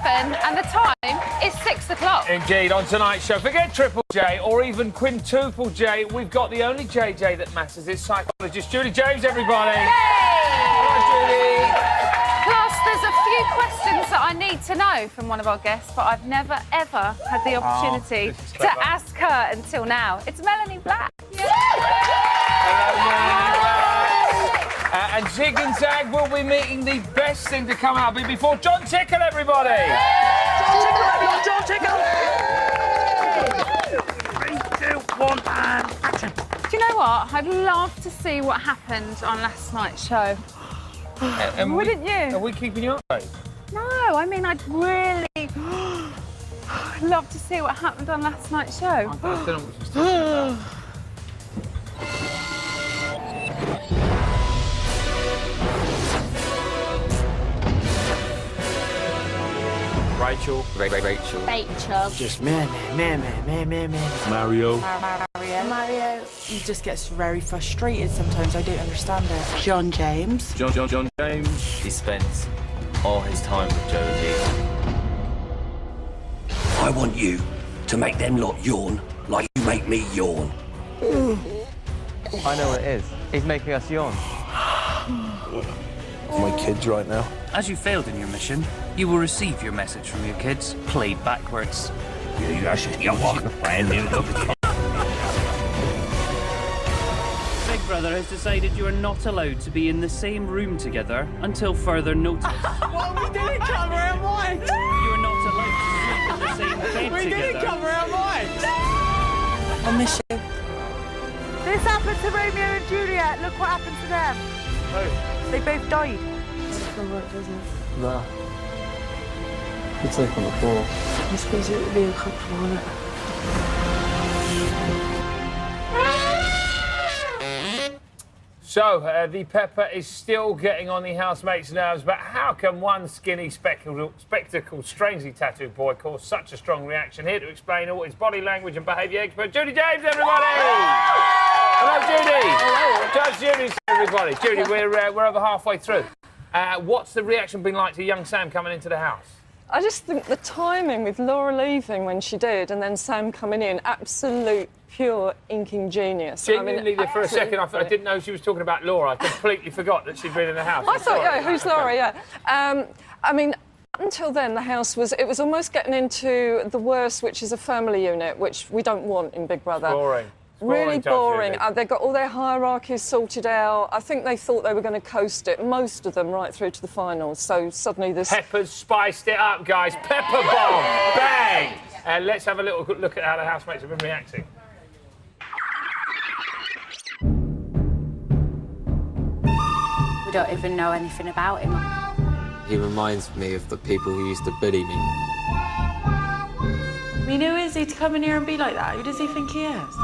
and the time is 6 o'clock. Indeed, on tonight's show, forget Triple J or even Quintuple J, we've got the only JJ that matters. It's psychologist Judy James, everybody. Yay! Hello, Judy. Plus, there's a few questions that I need to know from one of our guests, but I've never, ever had the opportunity to ask her until now. It's Melanie Black. Hello, Melanie Black. And Zig and Zag will be meeting the best thing to come out before John Tickle, everybody. John Tickle! 3, 2, 1, and action. Do you know what? I'd love to see what happened on last night's show. Wouldn't you? Are we keeping you updated? No, I mean, I'd really love to see what happened on last night's show. I don't know what she's talking about. Rachel. Rachel. Just man. Mario. Mario, he just gets very frustrated sometimes. I don't understand it. John James. John James. He spends all his time with Josie. I want you to make them lot yawn like you make me yawn. I know what it is. He's making us yawn. My kids right now. As you failed in your mission, you will receive your message from your kids, played backwards. Big Brother has decided you are not allowed to be in the same room together until further notice. What are we doing, cover our mind? You are not allowed to sleep in the same bed We together. didn't cover our mind. I miss you. This happened to Romeo and Juliet. Look what happened to them. Oh. They both died. Nah. It's like on the floor. I suppose it would be uncomfortable, wouldn't it? So, the Pepper is still getting on the housemates' nerves, but how can one skinny, spectacled, strangely tattooed boy cause such a strong reaction? Here to explain all his body language and behaviour expert, Judy James, everybody! Hello, Judy! Hello. Judge Judy, everybody. Judy, we're over halfway through. What's the reaction been like to young Sam coming into the house? I just think the timing with Laura leaving when she did and then Sam coming in, absolute pure inking genius. Genuinely, for a second, I didn't know she was talking about Laura. I completely forgot that she'd been in the house. I thought, yeah, who's Laura? Yeah. I mean, until then, the house was almost getting into the worst, which is a family unit, which we don't want in Big Brother. Boring. Really boring. They got all their hierarchies sorted out. I think they thought they were going to coast it, most of them, right through to the finals. So suddenly this... Pepper's spiced it up, guys. Pepper bomb! Bang! Let's have a little look at how the housemates have been reacting. We don't even know anything about him. He reminds me of the people who used to bully me. I mean, who is he to come in here and be like that? Who does he think he is?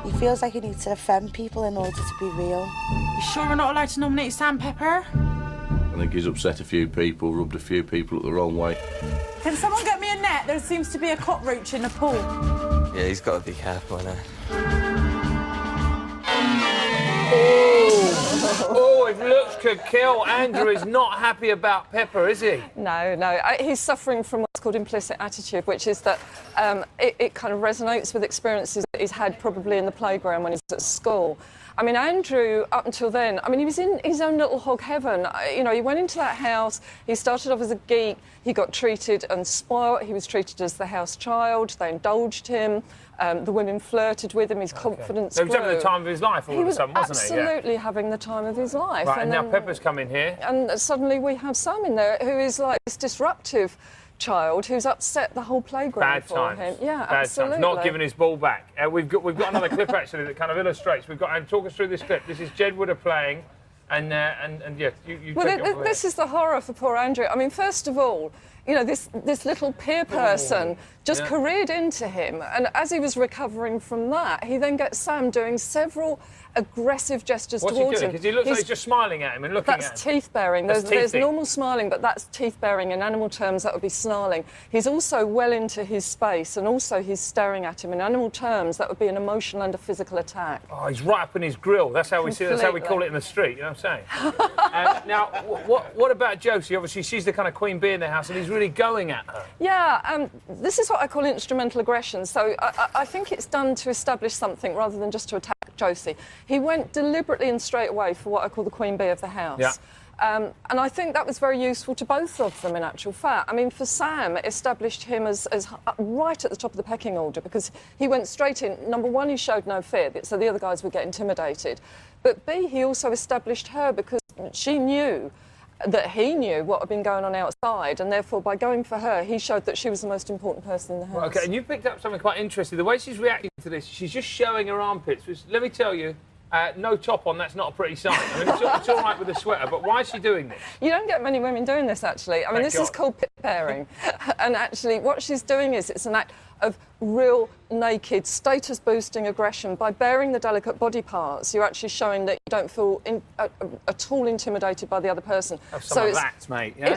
He feels like he needs to offend people in order to be real. You sure we're not allowed to nominate Sam Pepper? I think he's upset a few people, rubbed a few people up the wrong way. Can someone get me a net? There seems to be a cockroach in the pool. Yeah, he's got to be careful now. Oh, if looks could kill, Andrew is not happy about Pepper, is he? No. He's suffering from what's called implicit attitude, which is that it kind of resonates with experiences that he's had probably in the playground when he's at school. I mean, Andrew, up until then, I mean, he was in his own little hog heaven. You know, he went into that house, he started off as a geek, he got treated and spoilt, he was treated as the house child, they indulged him, the women flirted with him, his confidence So he was having grew. the time of his life all of a sudden, wasn't he? Absolutely having the time of his life. Right, and now then, Pepper's come in here. And suddenly we have Sam in there who is like this disruptive child who's upset the whole playground for him. Yeah, Bad absolutely. times. Not giving his ball back. We've got another clip actually that kind of illustrates. Talk us through this clip. This is Jedward playing, and yeah, you. Well, take it from this is the horror for poor Andrew. I mean, first of all, you know, this little peer person just careered into him, and as he was recovering from that, he then gets Sam doing several aggressive gestures What's towards he doing? him. Because he looks like he's just smiling at him and looking at him. That's teeth-baring. There's normal smiling, but that's teeth-baring. In animal terms, that would be snarling. He's also well into his space, and also he's staring at him. In animal terms, that would be an emotional and a physical attack. Oh, he's right up in his grill. That's how we see. That's how we call it in the street. You know what I'm saying? Now, what about Josie? Obviously, she's the kind of queen bee in the house, and he's really going at her. Yeah, this is what I call instrumental aggression. So I think it's done to establish something rather than just to attack Josie. He went deliberately and straight away for what I call the queen bee of the house. Yeah. And I think that was very useful to both of them, in actual fact. I mean, for Sam, it established him as right at the top of the pecking order because he went straight in. Number one, he showed no fear, so the other guys would get intimidated. But B, he also established her because she knew that he knew what had been going on outside, and therefore, by going for her, he showed that she was the most important person in the house. Well, OK, and you picked up something quite interesting. The way she's reacting to this, she's just showing her armpits, which, let me tell you, no top on, that's not a pretty sign. I mean, it's all right with the sweater, but why is she doing this? You don't get many women doing this, actually. I mean, this is called pit pairing. And actually, what she's doing is it's an act of real, naked, status-boosting aggression. By baring the delicate body parts, you're actually showing that you don't feel at all intimidated by the other person. Have some of that, mate. Yeah?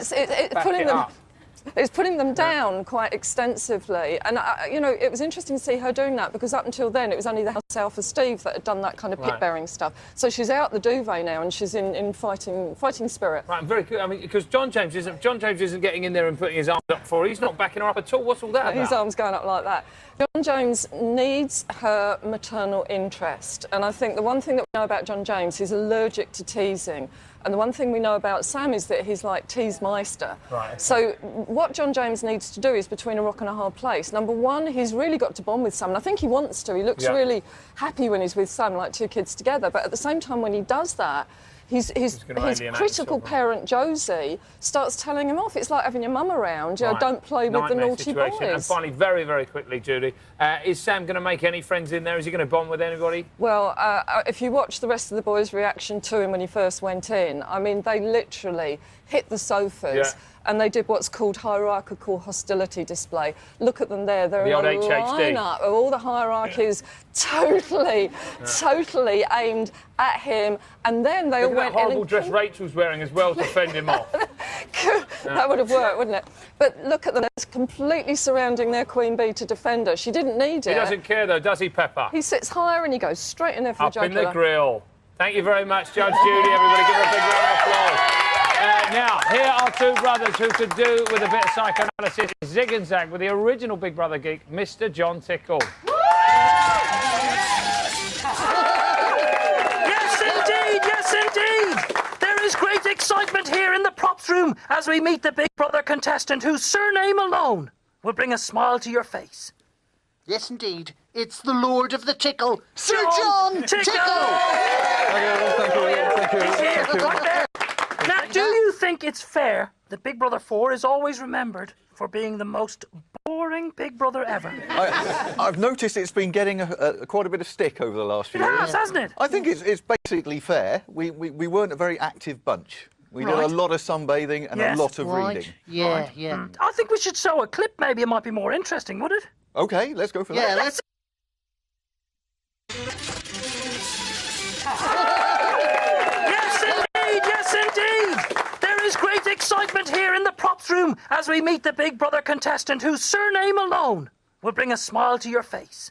It's putting them down quite extensively. And, you know, it was interesting to see her doing that because up until then it was only the house elf for Steve that had done that kind of pit-bearing stuff. So she's out the duvet now and she's in fighting spirit. Right, very good. I mean, because John James isn't getting in there and putting his arms up for her. He's not backing her up at all. What's all that about? His arms going up like that. John James needs her maternal interest. And I think the one thing that we know about John James, he's allergic to teasing. And the one thing we know about Sam is that he's like tease-meister. Right. So what John James needs to do is between a rock and a hard place. Number one, he's really got to bond with Sam, and I think he wants to. He looks really happy when he's with Sam, like two kids together. But at the same time, when he does that, his critical parent, Josie, starts telling him off. It's like having your mum around. You know, don't play with the naughty boys. And finally, very, very quickly, Judy, is Sam going to make any friends in there? Is he going to bond with anybody? Well, if you watch the rest of the boys' reaction to him when he first went in, I mean, they literally hit the sofas and they did what's called hierarchical hostility display. Look at them there. They're in a line-up of all the hierarchies totally aimed at him. And then they all went in. That horrible dress Rachel's wearing as well to fend him off. That would have worked, wouldn't it? But look at them. They're completely surrounding their queen bee to defend her. She didn't need it. He doesn't care, though, does he, Pepper? He sits higher and he goes straight in there for the jugular. Up in the grill. Thank you very much, Judge Judy. Everybody give her a big round of applause. Now, here are two brothers who could do with a bit of psychoanalysis. Zig and Zag with the original Big Brother geek, Mr. John Tickle. Yes, indeed! There is great excitement here in the props room as we meet the Big Brother contestant whose surname alone will bring a smile to your face. Yes, indeed. It's the Lord of the Tickle, Sir John Tickle! Thank you. Right there. Now, do you think it's fair that Big Brother 4 is always remembered for being the most boring Big Brother ever? I've noticed it's been getting quite a bit of stick over the last few years. It has, hasn't it? I think it's basically fair. We weren't a very active bunch. We did a lot of sunbathing and a lot of reading. Yeah. I think we should show a clip. Maybe it might be more interesting, would it? OK, let's go for that. Yeah, let's... Yes, indeed! There is great excitement here in the props room as we meet the Big Brother contestant whose surname alone will bring a smile to your face.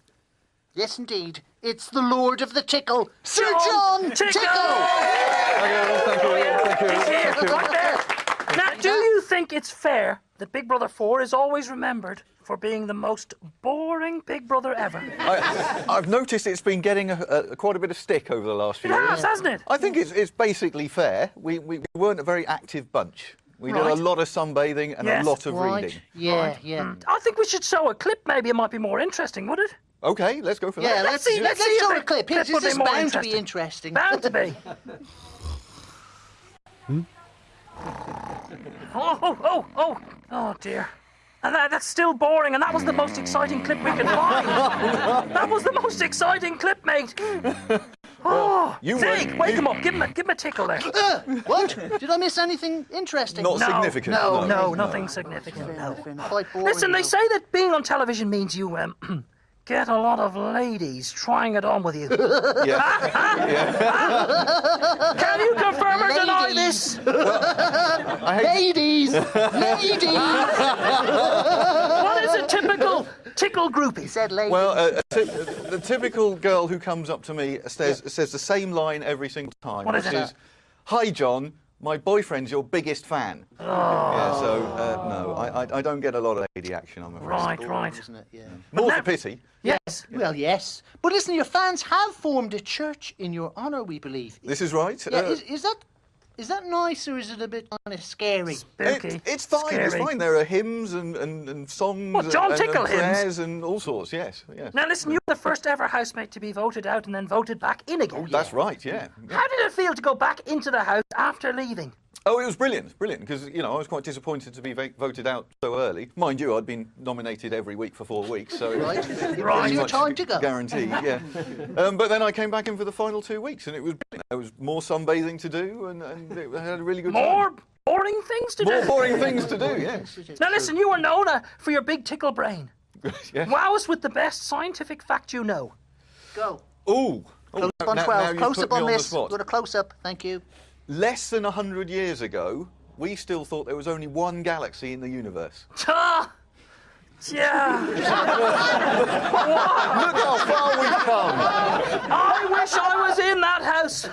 Yes, indeed. It's the Lord of the Tickle, Sir John Tickle! Thank you. Right there. Now, do you think it's fair that Big Brother 4 is always remembered for being the most boring Big Brother ever? I've noticed it's been getting quite a bit of stick over the last few years. It has, hasn't it? I think it's basically fair. We weren't a very active bunch. We did a lot of sunbathing and a lot of reading. Yeah. I think we should show a clip. Maybe it might be more interesting, would it? OK, let's go for that. Yeah, let's show a clip. This is bound to be interesting. Bound to be. Oh, dear. And that's still boring, and that was the most exciting clip we could find. That was the most exciting clip, mate. Zig, wake him up. Give him a tickle there. What? Did I miss anything interesting? Not significant. No, nothing significant. Listen, they say that being on television means you get a lot of ladies trying it on with you. Can you confirm or deny this? Ladies! What is a typical tickle groupie? He said ladies. Well, the typical girl who comes up to me says the same line every single time. What is it? Hi, John. My boyfriend's your biggest fan. Oh. Yeah, so, no, I don't get a lot of lady action, I'm afraid. Right. Isn't it? Yeah. More's a pity. Yes. Well, yes. But listen, your fans have formed a church in your honour, we believe. This is right. Yeah, is that nice or is it a bit kind of scary? Spooky. It's fine. Scary. It's fine. There are hymns and songs What, John Tickle and hymns? prayers and all sorts. Yes. Now listen, you were the first ever housemate to be voted out and then voted back in again. That's right. Yeah. How did it feel to go back into the house after leaving? Oh, it was brilliant, because I was quite disappointed to be voted out so early. Mind you, I'd been nominated every week for 4 weeks, so Right. it Right. was Your much time to go. guaranteed. Yeah. But then I came back in for the final 2 weeks, and it was brilliant. There was more sunbathing to do, and it had a really good More time. boring things to do. More boring things to do. Yes. Now listen, you were known for your big tickle brain. Yes. Wow us with the best scientific fact you know. Go. Ooh. Close up on now 12. you've Close put up me on the this. spot. Got a close up. Thank you. Less than 100 years ago, we still thought there was only one galaxy in the universe. Ta! Yeah. Look how far we've come. I wish I was in that house.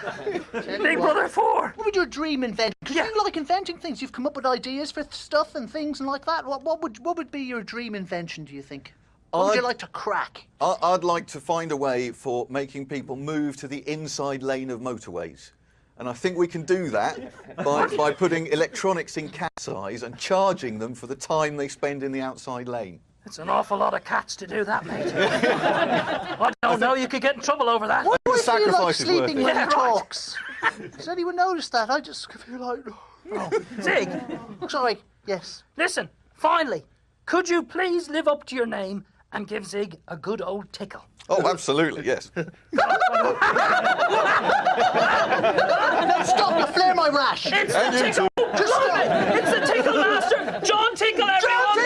Big Brother 4. What would your dream invention? Because you like inventing things. You've come up with ideas for stuff and things and like that. What would be your dream invention, do you think? What would you like to crack? I'd like to find a way for making people move to the inside lane of motorways. And I think we can do that by putting electronics in cat's eyes and charging them for the time they spend in the outside lane. It's an awful lot of cats to do that, mate. I don't know, you could get in trouble over that. Why do I feel like sacrifice is worth sleeping it. when Yeah, he right. talks? Has anyone noticed that? I just feel like... Zig, Sorry. Yes. listen, finally, could you please live up to your name and give Zig a good old tickle? Oh, absolutely, yes. No, stop! You flare my rash! It's the tickle! Just Look, stop. it's the tickle master! John Tickle, everyone!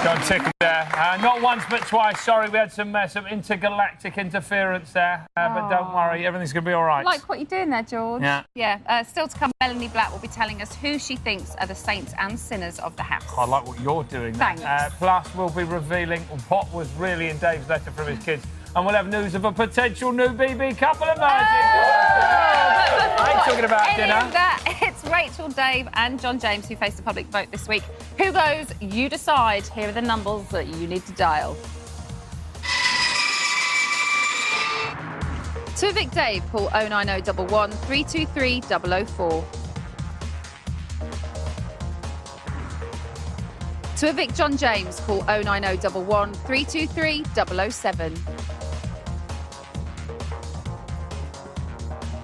John Tickle there. Not once but twice. Sorry, we had some intergalactic interference there. But don't worry, everything's going to be all right. Like what you're doing there, George. Yeah. Yeah. Still to come, Melanie Black will be telling us who she thinks are the saints and sinners of the house. I like what you're doing. Thanks. Plus, we'll be revealing what was really in Dave's letter from his kids. And we'll have news of a potential new BB couple emerging. I ain't talking about dinner. It's Rachel, Dave and John James who face the public vote this week. Who goes? You decide. Here are the numbers that you need to dial. To evict Dave, call 09011 323 004. To evict John James, call 09011 323 007.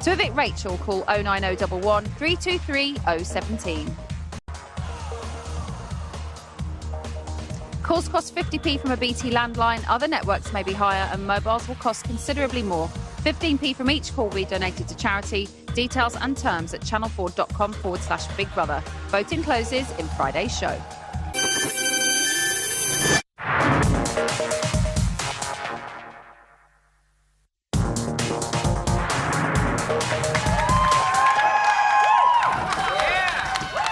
To evict Rachel, call 09011 323 017. Calls cost 50p from a BT landline. Other networks may be higher and mobiles will cost considerably more. 15p from each call will be donated to charity. Details and terms at channel4.com/Big Brother. Voting closes in Friday's show.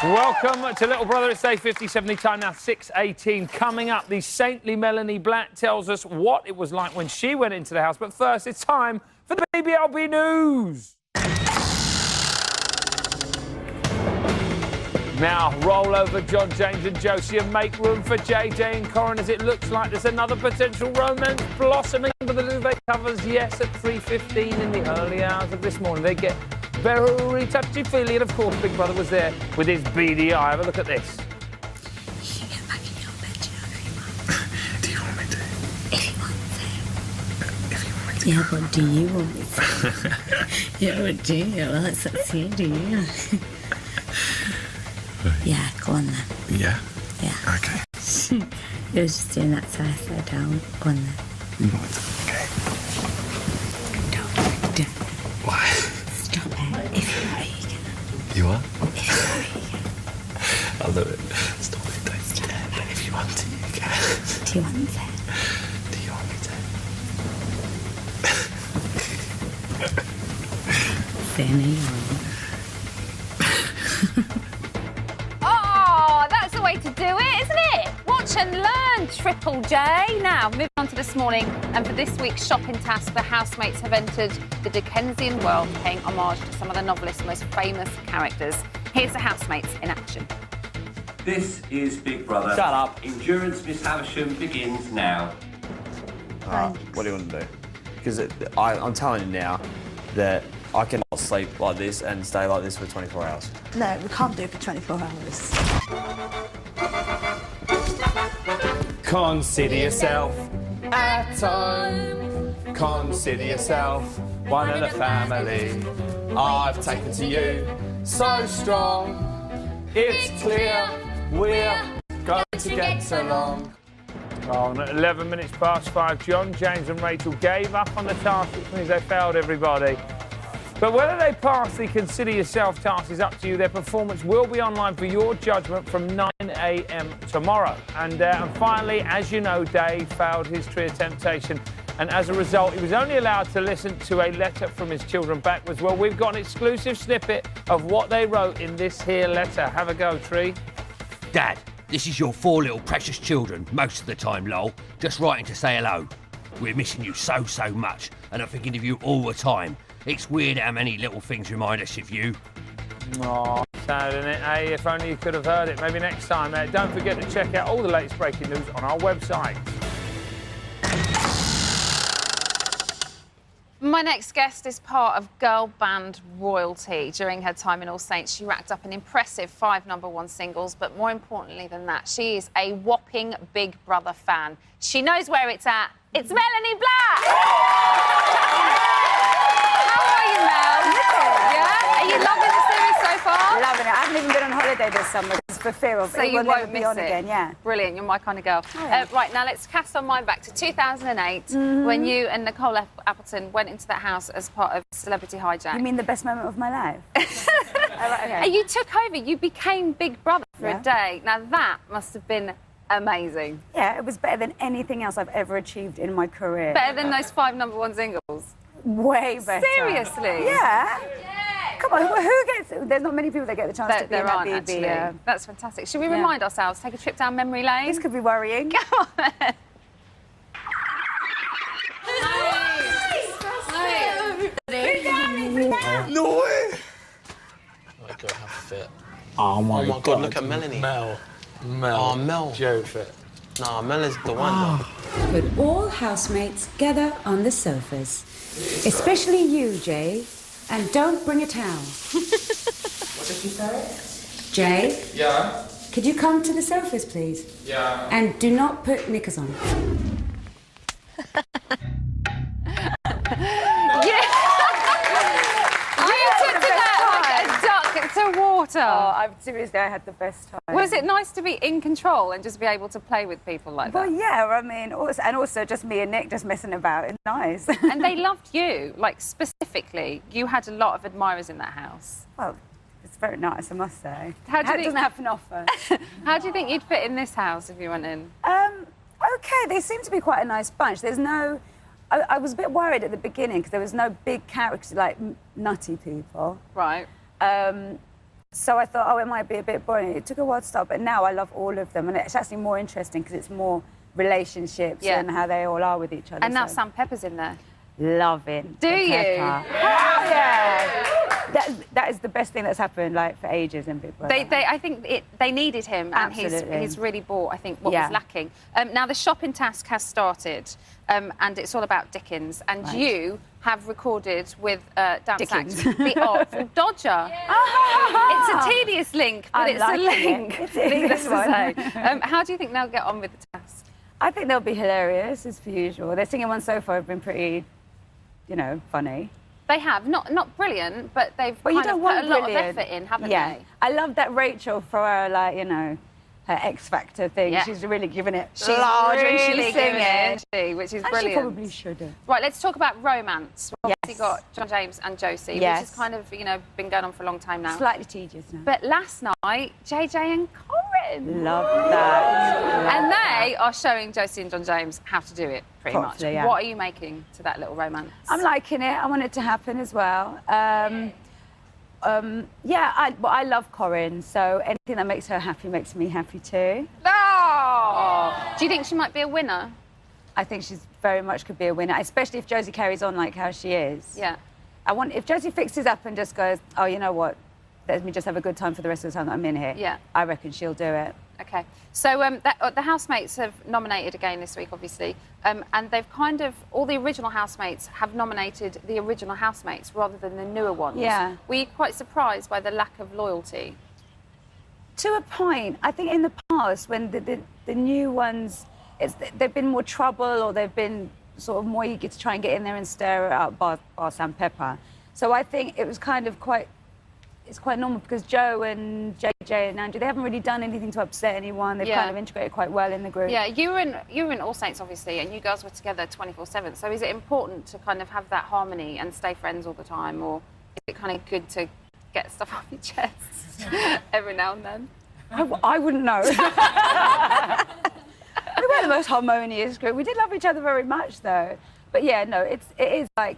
Welcome to Little Brother. It's day 57, time now 6:18. Coming up, the saintly Melanie Black tells us what it was like when she went into the house. But first, it's time for the BBLB news. Now, roll over John James and Josie and make room for JJ and Corin, as it looks like there's another potential romance blossoming under the duvet covers. Yes, at 3:15 in the early hours of this morning. They get very touchy-feely, and of course Big Brother was there with his beady eye. Have a look at this. You can get back in your bed, you know, if you want. Do you want me to? If you want to. If you want me to. Yeah, but do you want me to? Yeah, but do you? Well, it's up to you, do you? Yeah, go on then. Yeah? Yeah. Okay. You're just doing that so I said down. Go on then. Okay. Don't. Why? Stop it. If you are, you can. You are? If you are, you can. I'll do it. Stop it, don't stop it. But if you want to, you can. Do you want to? Do you want me to? Say no, you won't. Oh, that's the way to do it, isn't it? Watch and learn, Triple J. Now, moving on to this morning, and for this week's shopping task, the housemates have entered the Dickensian world, paying homage to some of the novelist's most famous characters. Here's the housemates in action. This is Big Brother. Shut up. Endurance, Miss Havisham, begins now. What do you want to do? Because I'm telling you now that I cannot sleep like this and stay like this for 24 hours. No, we can't do it for 24 hours. Consider yourself at home. Consider yourself one of the family. I've taken to you so strong. It's clear we're going to get along. Oh, and at 11 minutes past 5, John, James and Rachel gave up on the task, which means they failed everybody. But whether they pass the Consider Yourself task is up to you. Their performance will be online for your judgment from 9 a.m. tomorrow. And finally, as you know, Dave failed his tree of temptation. And as a result, he was only allowed to listen to a letter from his children backwards. Well, we've got an exclusive snippet of what they wrote in this here letter. Have a go, Tree. Dad, this is your 4 little precious children, most of the time, lol. Just writing to say hello. We're missing you so much, and I'm thinking of you all the time. It's weird how many little things remind us of you. Oh, sad, isn't it? Hey, if only you could have heard it. Maybe next time. Don't forget to check out all the latest breaking news on our website. My next guest is part of girl band royalty. During her time in All Saints, she racked up an impressive 5 #1 singles, but more importantly than that, she is a whopping Big Brother fan. She knows where it's at. It's Melanie Black! How are you, Mel? Yeah? Are you loving the series so far? Loving it. I haven't even been on holiday this summer for fear of so it you will won't never be miss on it. again. Yeah. Brilliant, you're my kind of girl. Oh, yeah. Right, now let's cast our mind back to 2008 when you and Nicole Appleton went into that house as part of Celebrity Hijack. You mean the best moment of my life? Okay. And you took over, you became Big Brother for a day. Now that must have been amazing. Yeah, it was better than anything else I've ever achieved in my career. Better than those 5 #1 singles? Way better. Seriously? Yeah. Come on, who gets... There's not many people that get the chance to be in that BB. Actually. Yeah. That's fantastic. Should we remind ourselves, take a trip down memory lane? This could be worrying. Come on. No way! I don't have fit. Oh my God, look at Melanie. Mel. Oh, Mel. Joe fit. Nah, Mel is the one, though. But all housemates gather on the sofas. Especially you, Jay. And don't bring a towel. What did you say? Jay? Yeah? Could you come to the sofas, please? Yeah. And do not put knickers on. To water. Oh, seriously, I had the best time. Was it nice to be in control and just be able to play with people like that? Well, yeah, I mean, also just me and Nick just messing about. It's nice. And they loved you, like, specifically. You had a lot of admirers in that house. Well, it's very nice, I must say. How do you doesn't happen often. How do you think you'd fit in this house if you went in? Okay, they seem to be quite a nice bunch. There's no... I was a bit worried at the beginning because there was no big characters, like nutty people. Right. So I thought, it might be a bit boring. It took a while to start, but now I love all of them. And it's actually more interesting because it's more relationships and how they all are with each other. And now Sam Pepper's in there. Loving. Do you? Hell yeah. That is the best thing that's happened, like, for ages in Big Brother. I think they needed him, and he's really brought, I think, what was lacking. Now, the shopping task has started, and it's all about Dickens, and you have recorded with dance act The Artful Dodger. It's a tedious link, but it's a link. Needless to say. How do you think they'll get on with the task? I think they'll be hilarious, as per usual. Their singing ones so far have been pretty, funny. They have. Not brilliant, but they've put a lot of effort in, haven't they? I love that Rachel, for her, her X Factor thing. Yeah. She's really giving it She's large really when she's singing. It, which is and brilliant. She probably shouldn't. Right, let's talk about romance. We've obviously got John James and Josie, which has kind of, been going on for a long time now. Slightly tedious now. But last night, JJ and Corin. Love that. And they are showing Josie and John James how to do it, pretty much. Yeah. What are you making to that little romance? I'm liking it. I want it to happen as well. I love Corin, so anything that makes her happy makes me happy too. Oh! Do you think she might be a winner? I think she's very much could be a winner, especially if Josie carries on like how she is. Yeah. If Josie fixes up and just goes, oh, you know what? Let me just have a good time for the rest of the time that I'm in here. Yeah. I reckon she'll do it. Okay. So the housemates have nominated again this week, obviously, and they've all the original housemates have nominated the original housemates rather than the newer ones. Yeah. Were you quite surprised by the lack of loyalty? To a point. I think in the past, when the new ones, they've been more trouble or they've been sort of more eager to try and get in there and stir it up, bar Sam Pepper. So I think it was kind of it's quite normal because Joe and JJ and Andrew, they haven't really done anything to upset anyone. They've kind of integrated quite well in the group. Yeah, you were in All Saints, obviously, and you girls were together 24/7. So is it important to kind of have that harmony and stay friends all the time, or is it kind of good to get stuff off your chest every now and then? I wouldn't know. We were the most harmonious group. We did love each other very much, though. But yeah, no, it is like,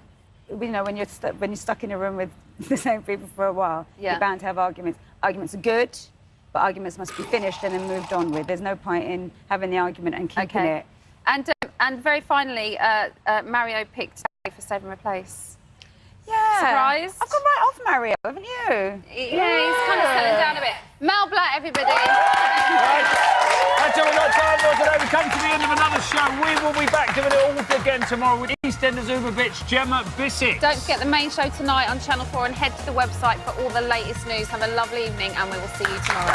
you know, when you're stuck in a room with the same people for a while, you're bound to have arguments. Arguments are good, but arguments must be finished and then moved on with. There's no point in having the argument and keeping it. And very finally, Mario picked for Save and Replace. Yeah. Surprised? I've gone right off Mario, haven't you? Yeah, he's kind of settling down a bit. Mel Blatt, everybody. That's all we've got time for today. We come to the end of another show. We will be back doing it all again tomorrow with EastEnders Uber bitch Gemma Bissett. Don't forget the main show tonight on Channel 4 and head to the website for all the latest news. Have a lovely evening and we will see you tomorrow.